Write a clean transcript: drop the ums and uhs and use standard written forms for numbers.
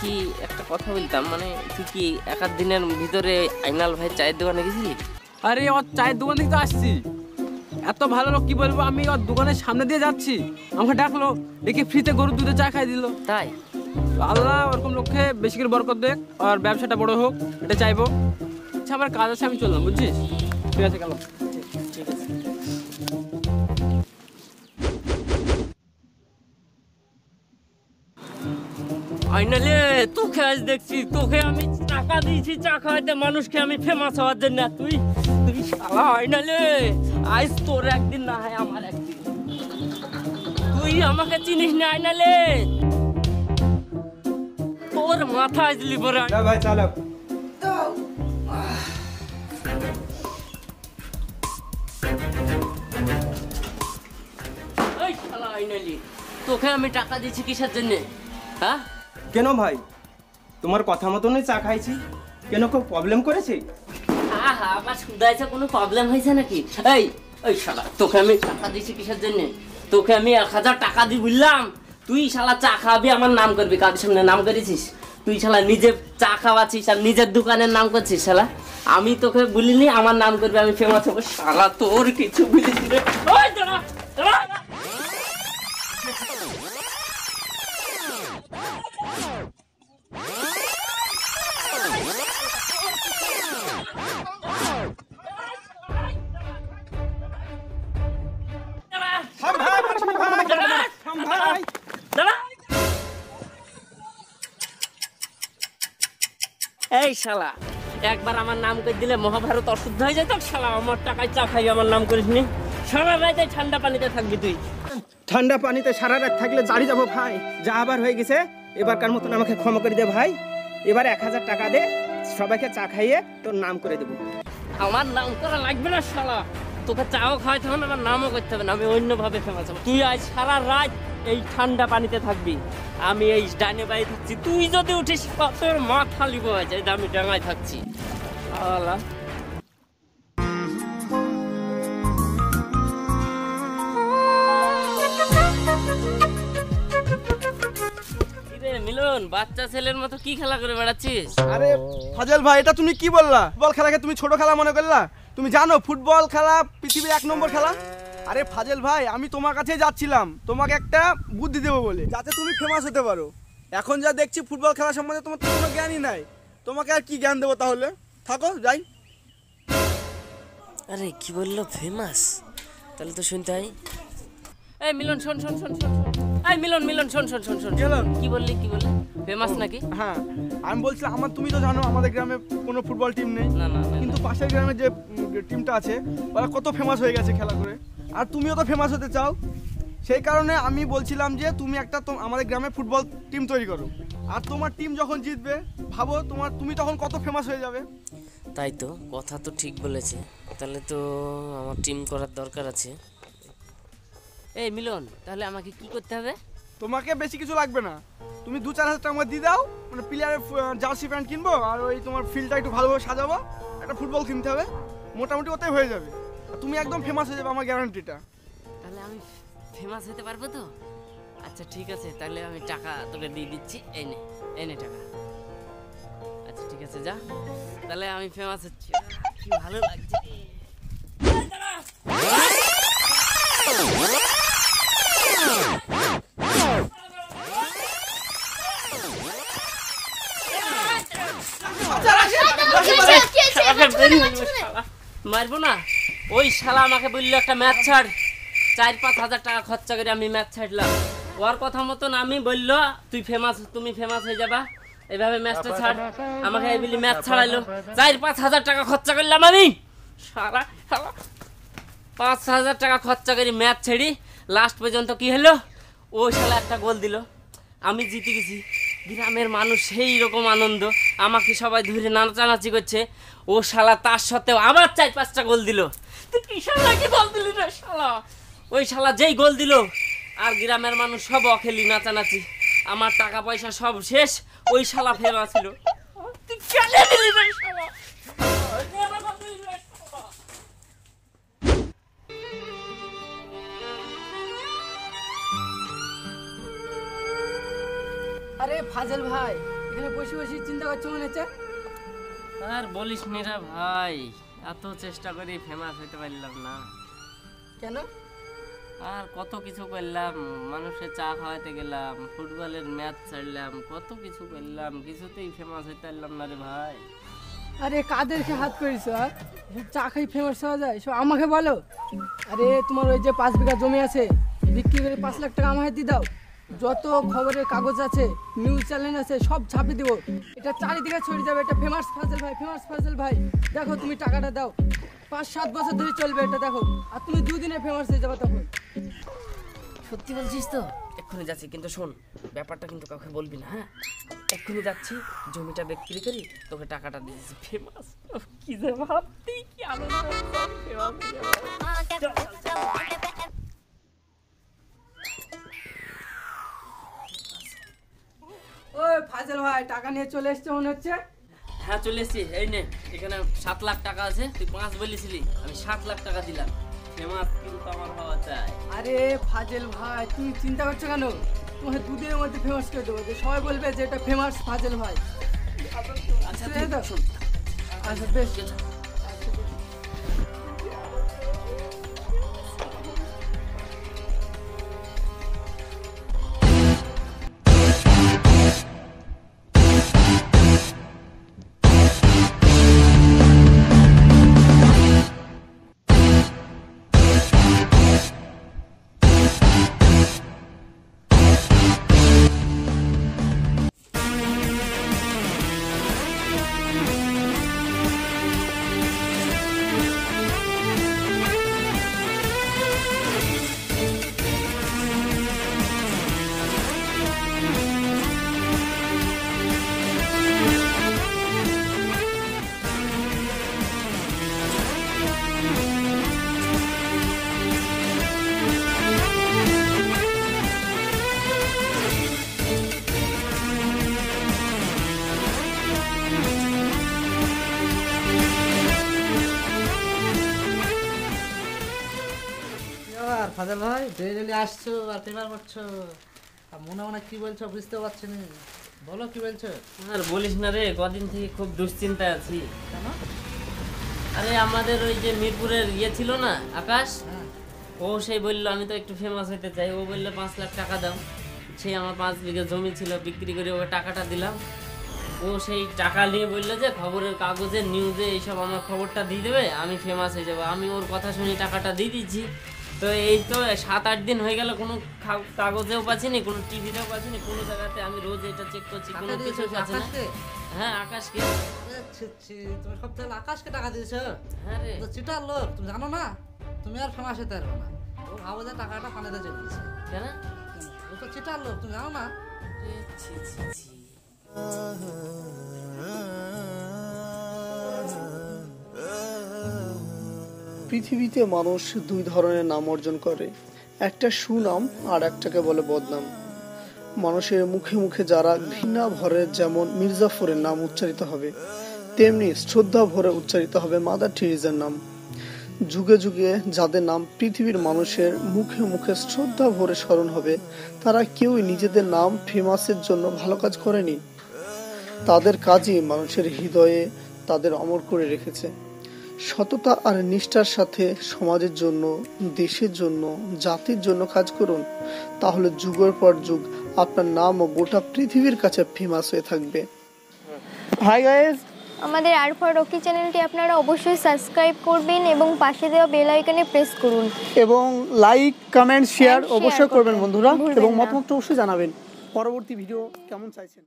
বলছি একটা কথা বলতাম, মানে তুই কি এক আধ দিনের ভিতরে আইনাল ভাই চায়ের দোকানে গেছিলি? আরে ওর চায়ের দোকান থেকে তো আসছি। এত ভালো লোক কি বলবো, আমি ওর দোকানের সামনে দিয়ে যাচ্ছি, আমাকে ডাকলো, দেখি ফ্রিতে গরুর দুধে চা খাই দিল। তাই? আল্লাহ ওরকম লোককে বেশি করে বরকত দেখ, আর ব্যবসাটা বড় হোক, এটা চাইবো। আচ্ছা আমার কাজ আছে, আমি চললাম, বুঝছিস? ঠিক আছে, গেলাম। ঠিক আছে। আইনালে তোকে আজ দেখছি, তোকে আমি টাকা দিয়েছি চা খাওয়াতে মানুষকে, আমি ফেমাস হওয়ার জন্য। তুই তুই শালা আইনালে, আজ তোর একদিন না হয় আমার একদিন। তুই আমাকে চিনিস না আইনালে, তোর মাথা আসলি পরে। ভাই চালক এই শালা আইনালি, তোকে আমি টাকা দিয়েছি কিসের জন্য? হ্যাঁ কেন ভাই, তোমার কথা মতনই চা খাইছি, কেন কেউ প্রবলেম করেছে? আহা, আবার সুদাইছে, কোনো প্রবলেম হয়েছে নাকি? এই ওই শালা, তোকে আমি টাকা দিয়েছি কিসের জন্য? তোকে আমি 1000 টাকা দিই বললাম, তুই শালা চা খাওয়াবি, আমার নাম করবি। কার সামনে নাম করেছিস? তুই শালা নিজে চা খাওয়াচ্ছিস আর নিজের দোকানের নাম করছিস। শালা আমি তোকে বলিনি আমার নাম করবি, আমি ফেমাস হবো। শালা তোর কিছু বলিস রে। ওই দাঁড়া, দাঁড়া। এই শালা, একবার আমার নাম করে দিলে মহাভারত অশুদ্ধ হয়ে যেত। শালা আমার টাকায় চা খাই, আমার নাম করিস নি। সারা রাতে ঠান্ডা পানিতে থাকবি তুই। ঠান্ডা পানিতে সারা রাত থাকলে জারি যাবো ভাই, যা আবার হয়ে গেছে, এবারকার মতন আমাকে ক্ষমা করে দে ভাই। এবার 1000 টাকা দে, সবাইকে চা খাইয়ে তোর নাম করে দেবো। আমার নাম করা লাগবে না শালা, তোকে চাও খাওয়াইতে হবে না, আমার নামও করতে হবে না, আমি অন্যভাবে ফেমাস হবো। তুই আজ সারা রাত এই ঠান্ডা পানিতে থাকবি, আমি এই ডাইনে বাড়ি থাকছি। তুই যদি উঠিস তোর মাথা লিব হয়ে যায়, আমি ডাঙায় থাকছি। আলা মিলন, বাচ্চা ছেলের মতো কি খেলা করে বেড়াচ্ছিস? আরে ফাজল ভাই, এটা তুমি কি বললা? ফুটবল খেলাকে তুমি ছোট খেলা মনে করলা? তুমি জানো ফুটবল খেলা পৃথিবীর 1 নম্বর খেলা। আরে ফাজল ভাই, আমি তোমার কাছেই যাচ্ছিলাম তোমাকে একটা বুদ্ধি দেবো বলে, যাতে তুমি ফেমাস হতে পারো। এখন যা দেখছি ফুটবল খেলা সম্বন্ধে তোমার তো কোনো জ্ঞানই নাই, তোমাকে আর কি জ্ঞান দেবো? তাহলে থাকো, যাই। আরে কি বললো ফেমাস? তাহলে তো শুনতে হয়। এই মিলন শোন শোন শোন শোন শোন। এই মিলন মিলন শোন শোন শোন শোন। কি বললি কি বললি? ফেমাস নাকি? হ্যাঁ, আমি বলছিলাম আমার, তুমি তো জানো আমাদের গ্রামে কোনো ফুটবল টিম নেই, না না, কিন্তু পাশের গ্রামে যে টিমটা আছে ওরা কত ফেমাস হয়ে গেছে খেলা করে, আর তুমিও তো ফেমাস হতে চাও। সেই কারণে আমি বলছিলাম যে তুমি একটা আমাদের গ্রামে ফুটবল টিম তৈরি করো, আর তোমার টিম যখন জিতবে ভাবো তুমি তখন কত ফেমাস হয়ে যাবে। তাই তো, কথা তো ঠিক বলেছে। তাহলে তো আমার টিম করার দরকার আছে। এই মিলন, তাহলে আমাকে কি করতে হবে? তোমাকে বেশি কিছু লাগবে না, তুমি 2-4 হাজার টাকা দিয়ে দাও, মানে প্লেয়ারের জার্সি প্যান্ট কিনবো, আর ওই তোমার ফিল্ডটা একটু ভালোভাবে সাজাবো, একটা ফুটবল কিনতে হবে, মোটামুটি ওতেই হয়ে যাবে, আর তুমি একদম ফেমাস হয়ে যাবে, আমার গ্যারান্টিটা। তাহলে আমি ফেমাস হতে পারবো তো? আচ্ছা ঠিক আছে, তাহলে আমি টাকা তোকে দিয়ে দিচ্ছি, এই নে, এই নে টাকা। আচ্ছা ঠিক আছে, যা, তাহলে আমি ফেমাস হচ্ছি। কি ভালো লাগছে। মারবো না, ওই শালা আমাকে বললো একটা ম্যাচ ছাড়, 4-5 হাজার টাকা খরচা করে আমি ম্যাচ ছাড়লাম। ওর কথা মতন আমি বললো তুমি ফেমাস হয়ে যাবা, এভাবে ম্যাচটা ছাড়। আমাকে এই বলি ম্যাচ ছাড়াইলো, 4-5 হাজার টাকা খরচা করলাম আমি। সারা 5,000 টাকা খরচা করি ম্যাচ ছেড়ি, লাস্ট পর্যন্ত কি হলো, ও শালা একটা গোল দিল, আমি জিতে গেছি। গ্রামের মানুষ সেই রকম আনন্দ, আমাকে সবাই ধরে নাচানাচি করছে। ও শালা তার সত্ত্বেও আবার 4-5টা গোল দিল। তুই কি শালা কি গোল দিলি রে শালা? ওই শালা যেই গোল দিল, আর গ্রামের মানুষ সব অখেলি নাচানাচি, আমার টাকা পয়সা সব শেষ। ওই শালা ফেমা ছিল। তুই কেন দিলি রে শালা? আরে ফাজল ভাই, এখানে বসে বসে চিন্তা করছো মনে হচ্ছে? আর বলিস নিরা ভাই, এত চেষ্টা করি ফেমাস হইতে পারলাম না। কেন? আর কত কিছু করলাম, মানুষের চা খাওয়াতে গেলাম, ফুটবলের ম্যাচ ছাড়লাম, কত কিছু করলাম, কিছুতেই ফেমাস হইতে পারলাম না রে ভাই। আরে কাদেরকে হাত করিস আর চা খাই ফেমাস হওয়া যায়? সব আমাকে বলো। আরে তোমার ওই যে 5 বিঘা জমি আছে, বিক্রি করে 5 লাখ টাকা আমাকে দিয়ে দাও। যত খবরের কাগজ আছে, নিউজ চ্যানেল আছে, সব ছাপিয়ে দেবো। এটা চারিদিকে ছড়িয়ে যাবে, এটা ফেমাস ফাজল ভাই, ফেমাস ফাজল ভাই। দেখো তুমি টাকাটা দাও, 5-7 বছর ধরে চলবে এটা, দেখো। আর তুমি 2 দিনে ফেমাস হয়ে যাবে তখন। সত্যি বলছিস তো? এক্ষুনি যাচ্ছি, কিন্তু শোন, ব্যাপারটা কিন্তু কাউকে বলবি না, হ্যাঁ? এক্ষুনি যাচ্ছি, জমিটা বিক্রি করি, তোকে টাকাটা দিয়েছি। ফেমাস কি যে ভাবতেই কি আনন্দ হচ্ছে, আমি ফেমাস হয়ে যাবো। ওই ফাজল ভাই, টাকা নিয়ে চলে এসছে মনে হচ্ছে। হ্যাঁ চলে এসছি, এই নে, এখানে 7 লাখ টাকা আছে, তুই 5 বলেছিলি, আমি 7 লাখ টাকা দিলাম। ফেমাস কিন্তু আমার হওয়া চাই। আরে ফাজল ভাই, তুমি চিন্তা করছো কেন? তোমাকে 2 দিনের মধ্যে ফেমাস করে দেবো, যে সবাই বলবে যে এটা ফেমাস ফাজল ভাই। আচ্ছা ঠিক আছে? শোন, আচ্ছা বেশ। আর ফাজাল ভাই ডেলি আসছো আর পেপার করছো, আর মনে মনে কি বলছো বুঝতে পারছি না, বলো কি বলছো? আর বলিস না রে, কদিন থেকে খুব দুশ্চিন্তায় আছি। কেন? আরে আমাদের ওই যে মিরপুরের ইয়ে ছিল না, আকাশ, হ্যাঁ। ও সেই বললো আমি তো একটু ফেমাস হতে চাই। ও বললো 5 লাখ টাকা দাও। সে আমার 5 বিঘা জমি ছিল, বিক্রি করে ওকে টাকাটা দিলাম। ও সেই টাকা নিয়ে বললো যে খবরের কাগজে, নিউজে এইসব আমার খবরটা দিয়ে দেবে, আমি ফেমাস হয়ে যাবো। আমি ওর কথা শুনে টাকাটা দিয়ে দিচ্ছি। তো এই তো 7-8 দিন হয়ে গেল, কোনো কাগজেও পাচ্ছিনি, কোনো টিভিতেও পাচ্ছিনি, কোনো জায়গাতে। আমি রোজ এটা চেক করছি, কোনো টাকা কিছু দিয়েছো পাচ্ছি না। আকাশকে? হ্যাঁ আকাশকে। এ, ছি, ছি, তুমি সব তাহলে আকাশকে টাকা দিয়েছো? হ্যাঁ রে। তো চিটার লোক, তুমি জানো না তুমি আর ফেমাস হতে পারবে না। ও ভাবো যে টাকাটা পানিতে চলে গেছে। কেন? ও তো চিটার লোক, তুমি জানো না? ছি ছি ছি। পৃথিবীতে মানুষ 2 ধরনের নাম অর্জন করে, একটা সুনাম আর একটাকে বলে বদনাম। মানুষের মুখে মুখে যারা ঘৃণা ভরে যেমন মির্জাফরের নাম উচ্চারিত হবে, তেমনি শ্রদ্ধা ভরে উচ্চারিত হবে মাদার টেরেসার নাম। যুগে যুগে যাদের নাম পৃথিবীর মানুষের মুখে মুখে শ্রদ্ধা ভরে স্মরণ হবে, তারা কেউই নিজেদের নাম ফেমাসের জন্য ভালো কাজ করেনি। তাদের কাজই মানুষের হৃদয়ে তাদের অমর করে রেখেছে। সততা আর নিষ্ঠার সাথে সমাজের জন্য, দেশের জন্য, জাতির জন্য কাজ করুন, তাহলে যুগের পর যুগ আপনার নামও গোটা পৃথিবীর কাছে ফেমাস হয়ে থাকবে। হাই গাইস, আমাদের আর4 রকি চ্যানেলটি আপনারা অবশ্যই সাবস্ক্রাইব করবেন এবং পাশে দেওয়া বেল আইকনে প্রেস করুন এবং লাইক, কমেন্ট, শেয়ার share অবশ্যই করবেন করতে বন্ধুরা, ভুলবেন এবং না। মতামত অবশ্যই জানাবেন পরবর্তী ভিডিও কেমন চাইছেন।